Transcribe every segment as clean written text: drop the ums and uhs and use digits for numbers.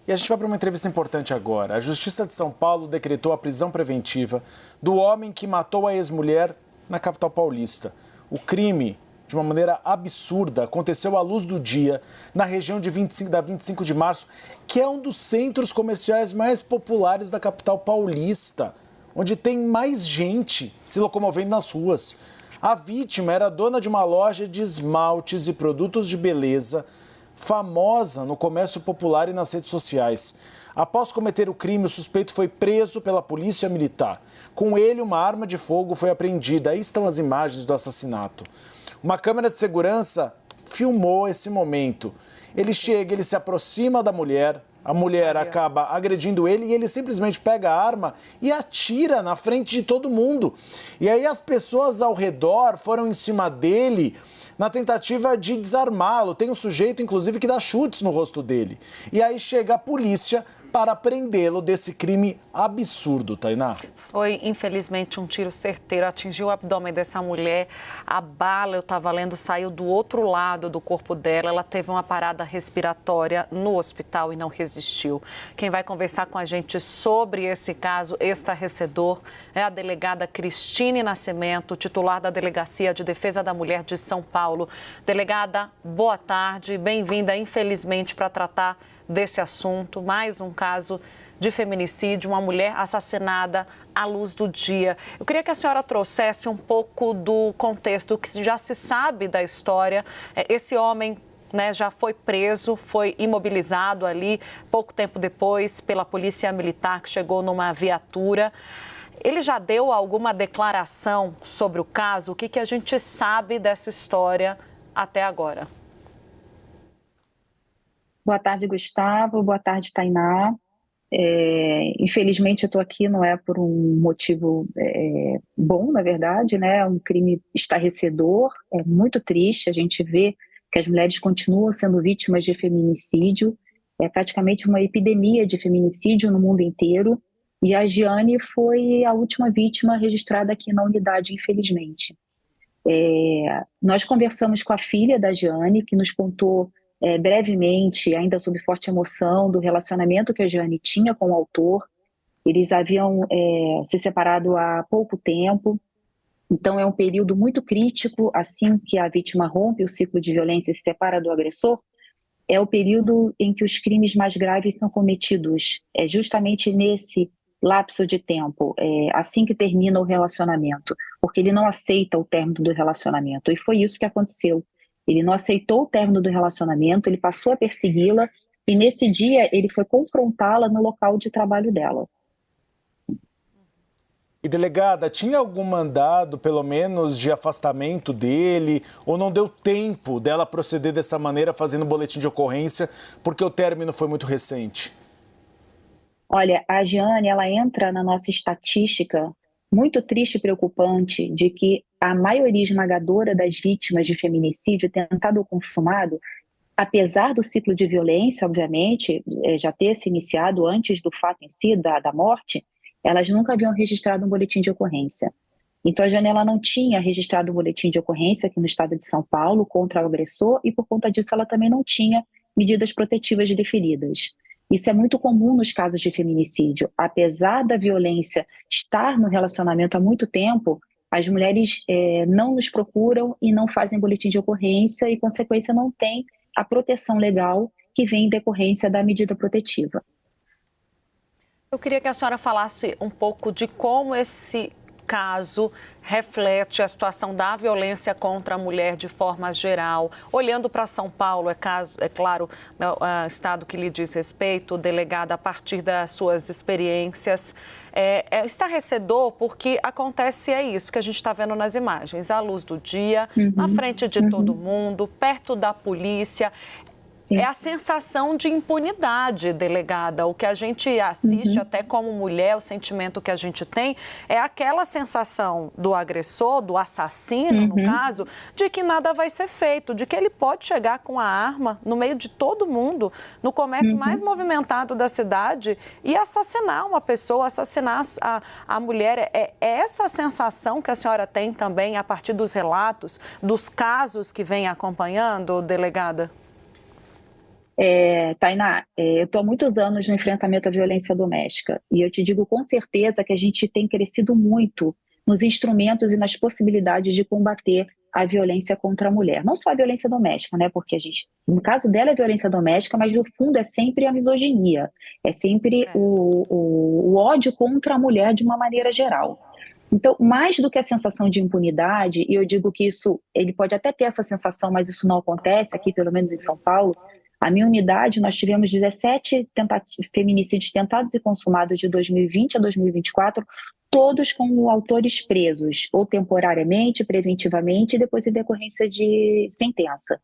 E a gente vai para uma entrevista importante agora. A Justiça de São Paulo decretou a prisão preventiva do homem que matou a ex-mulher na capital paulista. O crime, de uma maneira absurda, aconteceu à luz do dia na região da 25 de março, que é um dos centros comerciais mais populares da capital paulista, onde tem mais gente se locomovendo nas ruas. A vítima era dona de uma loja de esmaltes e produtos de beleza, famosa no comércio popular e nas redes sociais. Após cometer o crime, o suspeito foi preso pela polícia militar. Com ele, uma arma de fogo foi apreendida. Aí estão as imagens do assassinato. Uma câmera de segurança filmou esse momento. Ele chega, ele se aproxima da mulher, a mulher acaba agredindo ele e ele simplesmente pega a arma e atira na frente de todo mundo. E aí as pessoas ao redor foram em cima dele na tentativa de desarmá-lo. Tem um sujeito, inclusive, que dá chutes no rosto dele. E aí chega a polícia para prendê-lo desse crime absurdo, Tainá. Foi, infelizmente, um tiro certeiro, atingiu o abdômen dessa mulher. A bala, eu estava lendo, saiu do outro lado do corpo dela. Ela teve uma parada respiratória no hospital e não resistiu. Quem vai conversar com a gente sobre esse caso estarrecedor é a delegada Cristine Nascimento, titular da Delegacia de Defesa da Mulher de São Paulo. Delegada, boa tarde, bem-vinda, infelizmente, para tratar desse assunto, mais um caso de feminicídio, uma mulher assassinada à luz do dia. Eu queria que a senhora trouxesse um pouco do contexto, que já se sabe da história. Esse homem, né, já foi preso, foi imobilizado ali pouco tempo depois pela polícia militar que chegou numa viatura. Ele já deu alguma declaração sobre o caso? O que a gente sabe dessa história até agora? Boa tarde, Gustavo. Boa tarde, Tainá. Infelizmente, eu estou aqui, não é por um motivo bom, na verdade, né? É um crime estarrecedor, é muito triste. A gente vê que as mulheres continuam sendo vítimas de feminicídio. É praticamente uma epidemia de feminicídio no mundo inteiro. E a Giane foi a última vítima registrada aqui na unidade, infelizmente. Nós conversamos com a filha da Giane, que nos contou brevemente, ainda sob forte emoção, do relacionamento que a Giane tinha com o autor. Eles haviam se separado há pouco tempo, então é um período muito crítico. Assim que a vítima rompe o ciclo de violência e se separa do agressor, é o período em que os crimes mais graves são cometidos. É justamente nesse lapso de tempo, assim que termina o relacionamento, porque ele não aceita o término do relacionamento, e foi isso que aconteceu. Ele não aceitou o término do relacionamento, ele passou a persegui-la, e nesse dia ele foi confrontá-la no local de trabalho dela. E, delegada, tinha algum mandado, pelo menos, de afastamento dele, ou não deu tempo dela proceder dessa maneira, fazendo boletim de ocorrência, porque o término foi muito recente? Olha, a Giane, ela entra na nossa estatística muito triste e preocupante de que a maioria esmagadora das vítimas de feminicídio tentado ou consumado, apesar do ciclo de violência, obviamente, já ter se iniciado antes do fato em si, da morte, elas nunca haviam registrado um boletim de ocorrência. Então, a Giane, ela não tinha registrado um boletim de ocorrência aqui no estado de São Paulo contra o agressor e, por conta disso, ela também não tinha medidas protetivas deferidas. Isso é muito comum nos casos de feminicídio. Apesar da violência estar no relacionamento há muito tempo, as mulheres não nos procuram e não fazem boletim de ocorrência e, consequência, não tem a proteção legal que vem em decorrência da medida protetiva. Eu queria que a senhora falasse um pouco de como esse caso reflete a situação da violência contra a mulher de forma geral. Olhando para São Paulo, é claro, o estado que lhe diz respeito, delegada, a partir das suas experiências, é estarrecedor porque acontece isso que a gente está vendo nas imagens, à luz do dia, na frente de todo mundo, perto da polícia. É a sensação de impunidade, delegada. O que a gente assiste, até como mulher, o sentimento que a gente tem é aquela sensação do agressor, do assassino, no caso, de que nada vai ser feito, de que ele pode chegar com a arma no meio de todo mundo, no comércio mais movimentado da cidade e assassinar uma pessoa, assassinar a mulher. É essa sensação que a senhora tem também a partir dos relatos, dos casos que vem acompanhando, delegada? Tainá, eu estou há muitos anos no enfrentamento à violência doméstica e eu te digo com certeza que a gente tem crescido muito nos instrumentos e nas possibilidades de combater a violência contra a mulher. Não só a violência doméstica, né? Porque no caso dela é violência doméstica, mas no fundo é sempre a misoginia, é sempre o ódio contra a mulher de uma maneira geral. Então, mais do que a sensação de impunidade, e eu digo que ele pode até ter essa sensação, mas isso não acontece aqui, pelo menos em São Paulo. A minha unidade, nós tivemos 17 feminicídios tentados e consumados de 2020 a 2024, todos com autores presos, ou temporariamente, preventivamente, e depois em decorrência de sentença.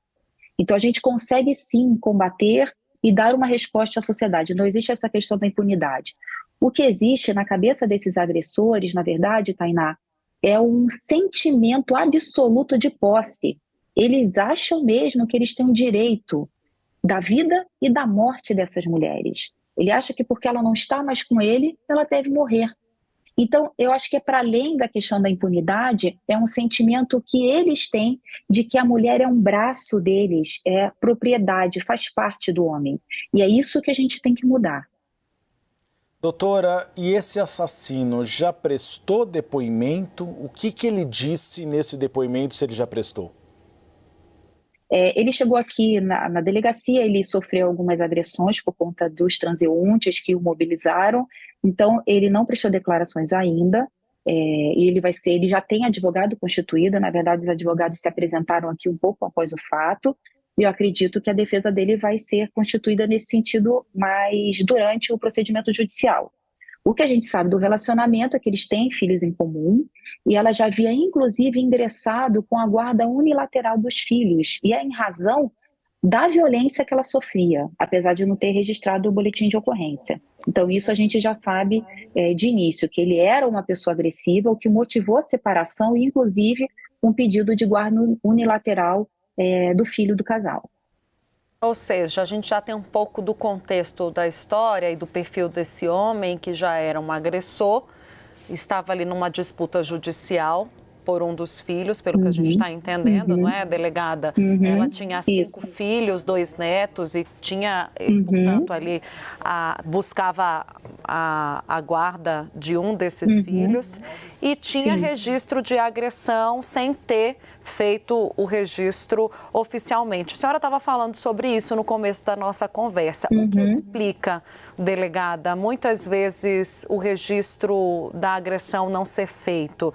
Então, a gente consegue sim combater e dar uma resposta à sociedade. Não existe essa questão da impunidade. O que existe na cabeça desses agressores, na verdade, Tainá, é um sentimento absoluto de posse. Eles acham mesmo que eles têm o direito da vida e da morte dessas mulheres. Ele acha que porque ela não está mais com ele, ela deve morrer. Então, eu acho que é para além da questão da impunidade, é um sentimento que eles têm de que a mulher é um braço deles, é propriedade, faz parte do homem. E é isso que a gente tem que mudar. Doutora, e esse assassino já prestou depoimento? O que ele disse nesse depoimento, se ele já prestou? Ele chegou aqui na delegacia, ele sofreu algumas agressões por conta dos transeuntes que o mobilizaram, então ele não prestou declarações ainda, e ele já tem advogado constituído. Na verdade os advogados se apresentaram aqui um pouco após o fato, e eu acredito que a defesa dele vai ser constituída nesse sentido, mas durante o procedimento judicial. O que a gente sabe do relacionamento é que eles têm filhos em comum e ela já havia, inclusive, ingressado com a guarda unilateral dos filhos, e é em razão da violência que ela sofria, apesar de não ter registrado o boletim de ocorrência. Então, isso a gente já sabe de início, que ele era uma pessoa agressiva, o que motivou a separação e, inclusive, um pedido de guarda unilateral do filho do casal. Ou seja, a gente já tem um pouco do contexto da história e do perfil desse homem que já era um agressor, estava ali numa disputa judicial por um dos filhos, pelo que a gente está entendendo, não é, delegada? Ela tinha 5 filhos, 2 netos e tinha, portanto, ali buscava a guarda de um desses filhos e tinha registro de agressão sem ter feito o registro oficialmente. A senhora estava falando sobre isso no começo da nossa conversa. O que explica, delegada, muitas vezes o registro da agressão não ser feito?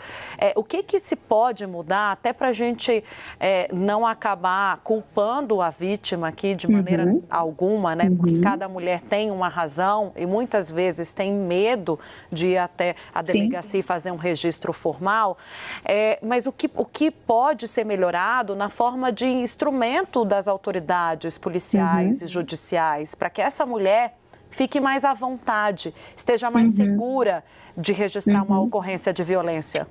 O que se pode mudar até para a gente não acabar culpando a vítima aqui de maneira alguma, né? Porque cada mulher tem uma razão e muitas vezes tem medo de ir até a delegacia e fazer um registro formal. Mas o que pode ser melhorado na forma de instrumento das autoridades policiais e judiciais para que essa mulher fique mais à vontade, esteja mais segura de registrar uma ocorrência de violência?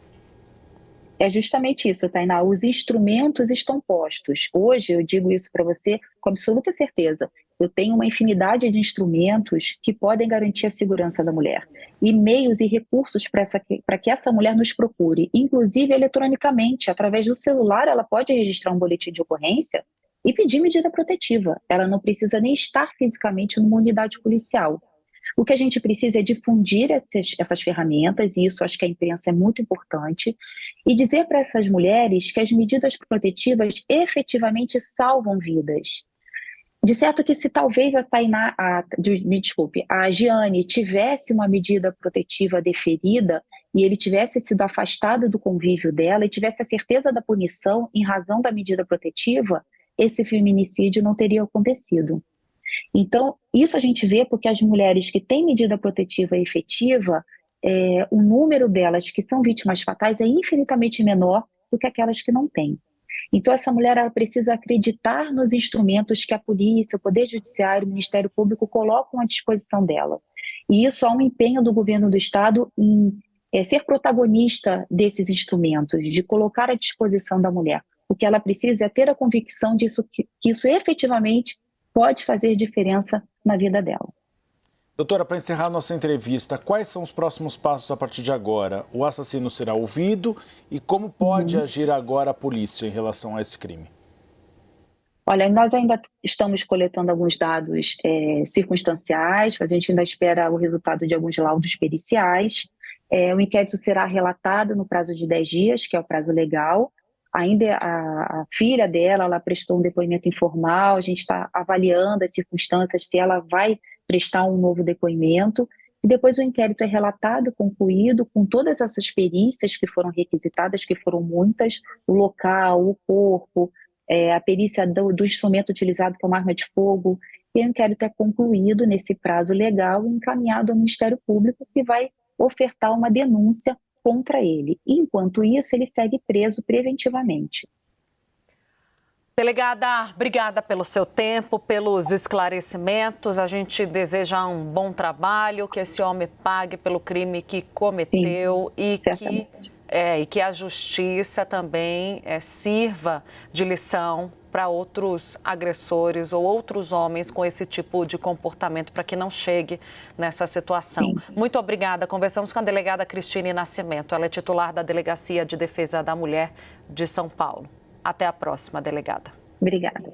É justamente isso, Tainá. Os instrumentos estão postos. Hoje, eu digo isso para você com absoluta certeza. Eu tenho uma infinidade de instrumentos que podem garantir a segurança da mulher. E meios e recursos para que essa mulher nos procure, inclusive eletronicamente. Através do celular, ela pode registrar um boletim de ocorrência e pedir medida protetiva. Ela não precisa nem estar fisicamente numa unidade policial. O que a gente precisa é difundir essas ferramentas, e isso acho que a imprensa é muito importante, e dizer para essas mulheres que as medidas protetivas efetivamente salvam vidas. De certo que se talvez a Giane tivesse uma medida protetiva deferida e ele tivesse sido afastado do convívio dela e tivesse a certeza da punição em razão da medida protetiva, esse feminicídio não teria acontecido. Então, isso a gente vê porque as mulheres que têm medida protetiva efetiva, o número delas que são vítimas fatais é infinitamente menor do que aquelas que não têm. Então, essa mulher ela precisa acreditar nos instrumentos que a polícia, o Poder Judiciário, o Ministério Público colocam à disposição dela. E isso há um empenho do governo do Estado em ser protagonista desses instrumentos, de colocar à disposição da mulher. O que ela precisa é ter a convicção disso, que isso efetivamente pode fazer diferença na vida dela. Doutora, para encerrar nossa entrevista, quais são os próximos passos a partir de agora? O assassino será ouvido e como pode agir agora a polícia em relação a esse crime? Olha, nós ainda estamos coletando alguns dados circunstanciais, a gente ainda espera o resultado de alguns laudos periciais. O inquérito será relatado no prazo de 10 dias, que é o prazo legal. Ainda a filha dela, ela prestou um depoimento informal, a gente está avaliando as circunstâncias, se ela vai prestar um novo depoimento. E depois o inquérito é relatado, concluído, com todas essas perícias que foram requisitadas, que foram muitas, o local, o corpo, a perícia do instrumento utilizado, que é uma arma de fogo, e o inquérito é concluído nesse prazo legal e encaminhado ao Ministério Público, que vai ofertar uma denúncia contra ele. E, enquanto isso, ele segue preso preventivamente. Delegada, obrigada pelo seu tempo, pelos esclarecimentos. A gente deseja um bom trabalho, que esse homem pague pelo crime que cometeu. Sim, e que a justiça também sirva de lição para outros agressores ou outros homens com esse tipo de comportamento, para que não chegue nessa situação. Sim. Muito obrigada. Conversamos com a delegada Cristine Nascimento. Ela é titular da Delegacia de Defesa da Mulher de São Paulo. Até a próxima, delegada. Obrigada.